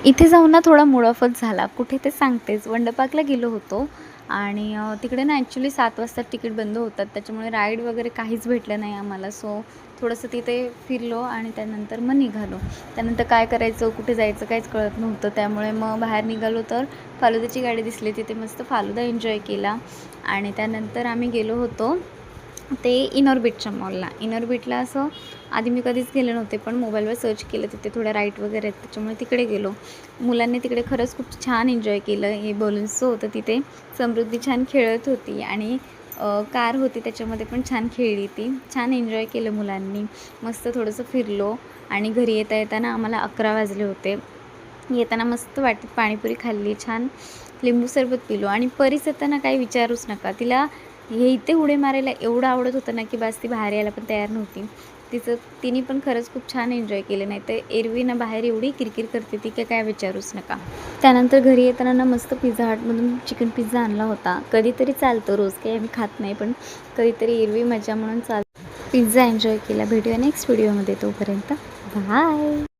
इथे जाऊन ना थोडा मूड ऑफच झाला. कुठे ते सांगतेच. वंडर गेलो होतो आणि तिकडे ना ॲक्च्युली 7 वाजता तिकीट बंद होतात. त्याच्यामुळे राईड वगैरे काहीच भेटलं नाही आम्हाला. सो थोडंसं तिथे फिरलो आणि त्यानंतर मग निघालो. त्यानंतर काय करायचं, कुठे जायचं काहीच कळत नव्हतं. त्यामुळे मग बाहेर निघालो तर फालुद्याची गाडी दिसली. तिथे मस्त फालुदा एन्जॉय केला आणि त्यानंतर आम्ही गेलो होतो ते इनॉर्बिटच्या मॉलला. इनॉर्बिटला असं आधी मी कधीच गेले नव्हते, पण मोबाईलवर सर्च केलं तिथे थोड्या राईड वगैरे आहेत, त्याच्यामुळे तिकडे गेलो. मुलांनी तिकडे खरंच खूप छान एन्जॉय केलं. हे बलून्सचं होतं तिथे. समृद्धी छान खेळत होती आणि कार होती त्याच्यामध्ये पण छान खेळली ती. छान एन्जॉय केलं मुलांनी. मस्त थोडंसं फिरलो आणि घरी येता येताना आम्हाला 11 वाजले होते. येताना मस्त वाटेत पाणीपुरी खाल्ली, छान लिंबू सरबत पिलो आणि परीच येताना काही विचारूच नका. तिला हे इथे उडी मारायला एवढं आवडत होतं ना, की बस ती बाहेर यायला पण तयार नव्हती. तिने पण खरंच खूप छान एन्जॉय केले. नाही तर एरवी ना बाहेर एवढी किरकिर करते ती, काय विचारूच नका. त्यानंतर घरी येताना ना मस्त पिझ्झा हटमधून चिकन पिझ्झा आणला होता. कधीतरी चालतो, रोज काही आम्ही खात नाही, पण कधीतरी एरवी मजा म्हणून पिझ्झा एन्जॉय केला. भेटूया नेक्स्ट व्हिडिओमध्ये. तोपर्यंत बाय.